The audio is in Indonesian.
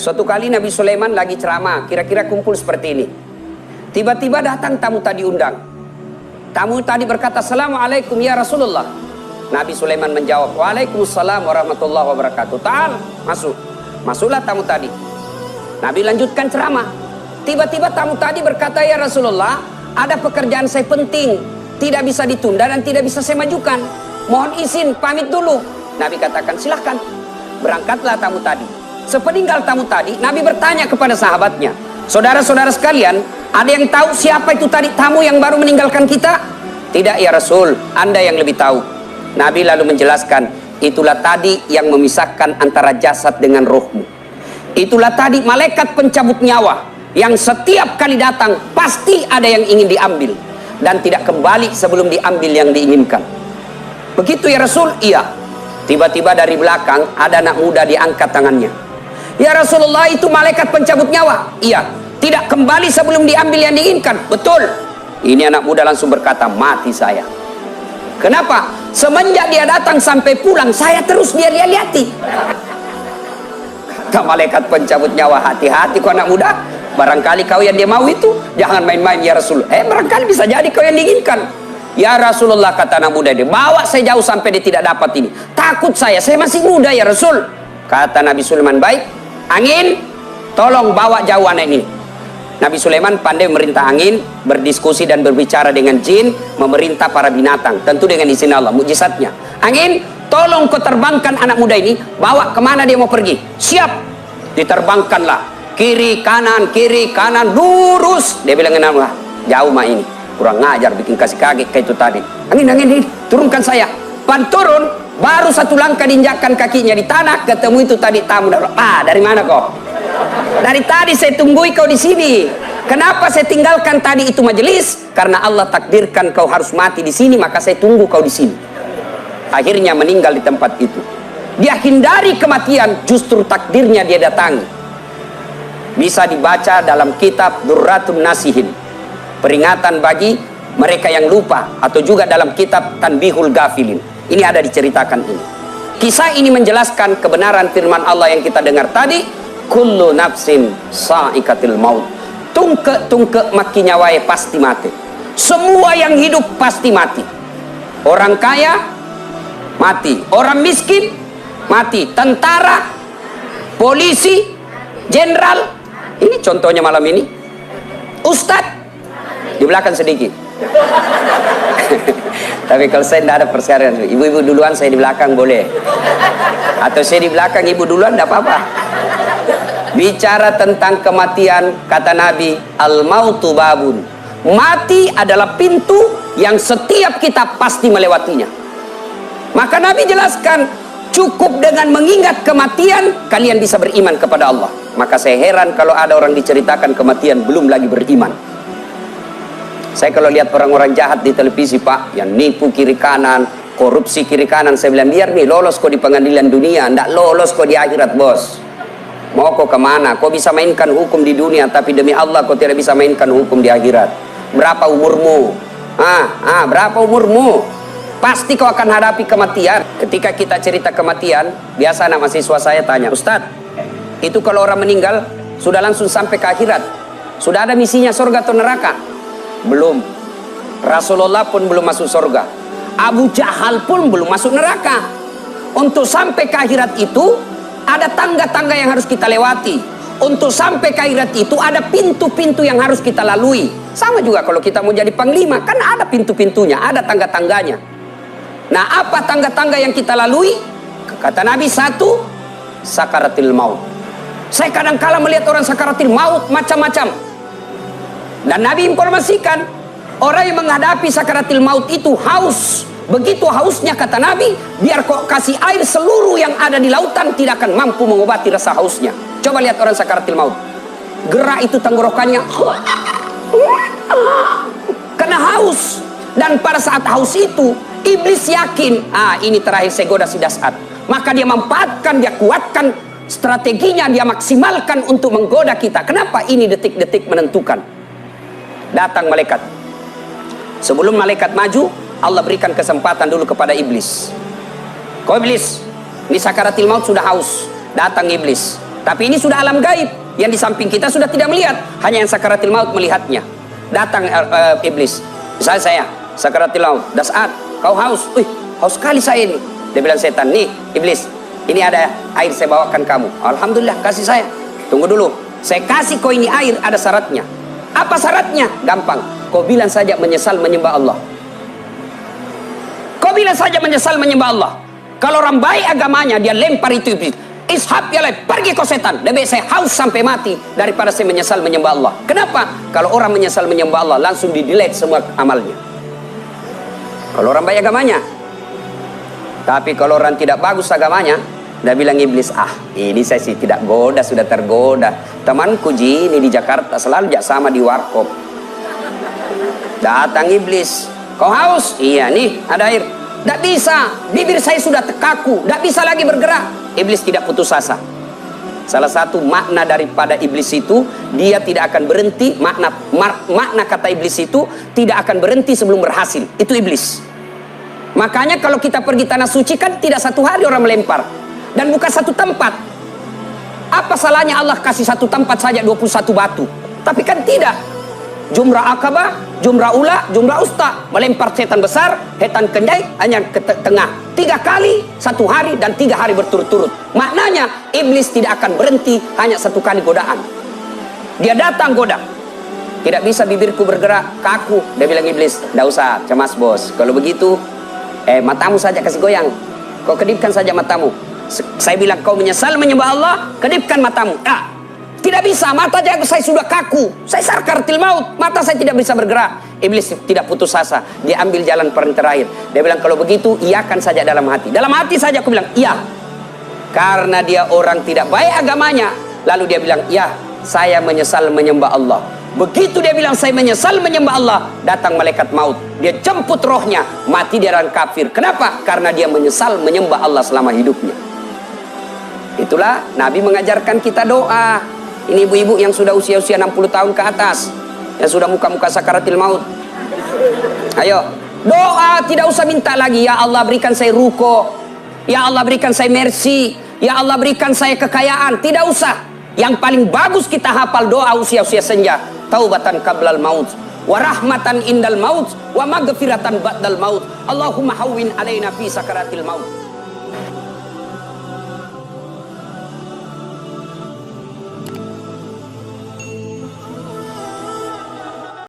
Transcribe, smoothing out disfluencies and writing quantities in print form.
Suatu kali Nabi Sulaiman lagi ceramah, kira-kira kumpul seperti ini. Tiba-tiba datang tamu tadi undang. Tamu tadi berkata, "Assalamualaikum ya Rasulullah." Nabi Sulaiman menjawab, "Waalaikumsalam warahmatullahi wabarakatuh." "Ta'al, masuk." Masuklah tamu tadi. Nabi lanjutkan ceramah. Tiba-tiba tamu tadi berkata, "Ya Rasulullah, ada pekerjaan saya penting, tidak bisa ditunda dan tidak bisa saya majukan. Mohon izin pamit dulu." Nabi katakan, "Silahkan." Berangkatlah tamu tadi. Sepeninggal tamu tadi, Nabi bertanya kepada sahabatnya, "Saudara-saudara sekalian, ada yang tahu siapa itu tadi tamu yang baru meninggalkan kita?" "Tidak ya Rasul, Anda yang lebih tahu." Nabi lalu menjelaskan, "Itulah tadi yang memisahkan antara jasad dengan rohmu. Itulah tadi malaikat pencabut nyawa yang setiap kali datang pasti ada yang ingin diambil dan tidak kembali sebelum diambil yang diinginkan." "Begitu ya Rasul?" "Iya." Tiba-tiba dari belakang ada anak muda diangkat tangannya. "Ya Rasulullah, itu malaikat pencabut nyawa." "Iya." "Tidak kembali sebelum diambil yang diinginkan." "Betul." Ini anak muda langsung berkata, "Mati saya." "Kenapa?" "Semenjak dia datang sampai pulang, saya terus dia lihat-lihati." Kata malaikat pencabut nyawa, "Hati-hati kau anak muda, barangkali kau yang dia mau itu, jangan main-main ya Rasul." Barangkali bisa jadi kau yang diinginkan." "Ya Rasulullah," kata anak muda, "dia bawa saya jauh sampai dia tidak dapat ini. Takut saya masih muda ya Rasul." Kata Nabi Sulaiman, "Baik, angin, tolong bawa jauh anak ini." Nabi Sulaiman pandai memerintah angin, berdiskusi dan berbicara dengan jin, memerintah para binatang, tentu dengan izin Allah, mukjizatnya. "Angin, tolong kau terbangkan anak muda ini, bawa kemana dia mau pergi." "Siap." Diterbangkanlah, kiri kanan lurus. Dia bilang, "Kenapa? Jauh mah ini, kurang ngajar, bikin kasih kaget kayak itu tadi. Angin ini, turunkan saya." Pan turun, baru satu langkah diinjakkan kakinya di tanah, ketemu itu tadi tamu. "Dari mana kau?" "Dari tadi saya tunggui kau di sini." "Kenapa saya tinggalkan tadi itu majelis?" "Karena Allah takdirkan kau harus mati di sini, maka saya tunggu kau di sini." Akhirnya meninggal di tempat itu. Dia hindari kematian, justru takdirnya dia datangi. Bisa dibaca dalam kitab Durratun Nasihin, peringatan bagi mereka yang lupa, atau juga dalam kitab Tanbihul Ghafilin. Ini ada diceritakan ini. Kisah ini menjelaskan kebenaran firman Allah yang kita dengar tadi, "Kullu nafsin sa'ikatil maut." Tungke maki nyawai pasti mati. Semua yang hidup pasti mati. Orang kaya mati, orang miskin mati, tentara, polisi, jenderal. Ini contohnya malam ini. Ustadz di belakang sedikit. Tapi kalau saya tidak ada persyaratan, ibu-ibu duluan, saya di belakang boleh, atau saya di belakang ibu duluan, tidak apa-apa. Bicara tentang kematian, kata Nabi, "Al-mautu babun." Mati adalah pintu yang setiap kita pasti melewatinya. Maka Nabi jelaskan, cukup dengan mengingat kematian, kalian bisa beriman kepada Allah. Maka saya heran kalau ada orang diceritakan kematian belum lagi beriman. Saya kalau lihat orang-orang jahat di televisi, Pak, yang nipu kiri kanan, korupsi kiri kanan, saya bilang, biar nih lolos kok di pengadilan dunia, ndak lolos kok di akhirat, bos. Mau kok kemana? Kau bisa mainkan hukum di dunia, tapi demi Allah kau tidak bisa mainkan hukum di akhirat. Berapa umurmu? Berapa umurmu? Pasti kau akan hadapi kematian. Ketika kita cerita kematian, biasa anak mahasiswa saya tanya, "Ustadz, itu kalau orang meninggal sudah langsung sampai ke akhirat, sudah ada misinya surga atau neraka?" Belum. Rasulullah pun belum masuk surga. Abu Jahal pun belum masuk neraka. Untuk sampai ke akhirat itu ada tangga-tangga yang harus kita lewati. Untuk sampai ke akhirat itu ada pintu-pintu yang harus kita lalui. Sama juga kalau kita mau jadi panglima, kan ada pintu-pintunya, ada tangga-tangganya. Nah, apa tangga-tangga yang kita lalui? Kata Nabi, satu, sakaratil maut. Saya kadang-kala melihat orang sakaratil maut macam-macam. Dan Nabi informasikan, orang yang menghadapi sakaratil maut itu haus. Begitu hausnya, kata Nabi, biar kok kasih air seluruh yang ada di lautan tidak akan mampu mengobati rasa hausnya. Coba lihat orang sakaratil maut. Gerak itu tenggorokannya karena haus. Dan pada saat haus itu, iblis yakin, ini terakhir saya goda si Das'at. Maka dia memanfaatkan, dia kuatkan strateginya, dia maksimalkan untuk menggoda kita. Kenapa? Ini detik-detik menentukan. Datang malaikat. Sebelum malaikat maju, Allah berikan kesempatan dulu kepada iblis. "Kau iblis, ini sakaratil maut sudah haus." Datang iblis. Tapi ini sudah alam gaib, yang di samping kita sudah tidak melihat, hanya yang sakaratil maut melihatnya. Datang iblis, misalnya saya sakaratil maut, dasat, kau haus, haus sekali saya ini. Dia bilang setan, nih iblis, ini ada air saya bawakan kamu. Alhamdulillah, kasih saya. Tunggu dulu, saya kasih kau ini air, ada syaratnya. Apa syaratnya? Gampang, kau bilang saja menyesal menyembah Allah. Kau bilang saja menyesal menyembah Allah. Kalau orang baik agamanya, dia lempar itu iblis. Ishab ya leh, pergi kau setan. Lebih saya haus sampai mati daripada saya menyesal menyembah Allah. Kenapa? Kalau orang menyesal menyembah Allah, langsung di-delete semua amalnya. Kalau orang baik agamanya. Tapi kalau orang tidak bagus agamanya, dia bilang iblis, ini saya sih tidak goda, sudah tergoda. Temanku Ji, ini di Jakarta selalu sama di warkop. Datang iblis, kau haus? Iya nih, ada air. Tidak bisa, bibir saya sudah kaku, tidak bisa lagi bergerak. Iblis tidak putus asa. Salah satu makna daripada iblis itu, dia tidak akan berhenti. Makna kata iblis itu tidak akan berhenti sebelum berhasil. Itu iblis. Makanya kalau kita pergi tanah suci kan tidak satu hari orang melempar, dan bukan satu tempat. Apa salahnya Allah kasih satu tempat saja 21 batu? Tapi kan tidak. Jumrah Akabah, Jumrah Ula, Jumrah Usta, melempar setan besar, setan kenjai hanya ke tengah. 3 kali 1 hari dan 3 hari berturut-turut. Maknanya iblis tidak akan berhenti hanya 1 kali godaan. Dia datang goda. Tidak bisa bibirku bergerak, kaku. Dia bilang iblis, tidak usah cemas bos. Kalau begitu, matamu saja kasih goyang. Kau kedipkan saja matamu. Saya bilang kau menyesal menyembah Allah, kedipkan matamu. Tidak bisa, mata saya sudah kaku. Saya sakaratil maut, mata saya tidak bisa bergerak. Iblis tidak putus asa. Dia ambil jalan paling terakhir. Dia bilang kalau begitu, iakan saja dalam hati. Dalam hati saja aku bilang, iya. Karena dia orang tidak baik agamanya. Lalu dia bilang, iya, saya menyesal menyembah Allah. Begitu dia bilang, saya menyesal menyembah Allah, datang malaikat maut. Dia jemput rohnya, mati dia orang kafir. Kenapa? Karena dia menyesal menyembah Allah selama hidupnya. Itulah Nabi mengajarkan kita doa. Ini ibu-ibu yang sudah usia-usia 60 tahun ke atas, yang sudah muka-muka sakaratil maut. Ayo, doa, tidak usah minta lagi. Ya Allah berikan saya ruko, ya Allah berikan saya mercy, ya Allah berikan saya kekayaan. Tidak usah. Yang paling bagus kita hafal doa usia-usia senja. Taubatan qablal maut, wa rahmatan indal maut, wa maghfiratan ba'dal maut. Allahumma hawwin alaina fi sakaratil maut.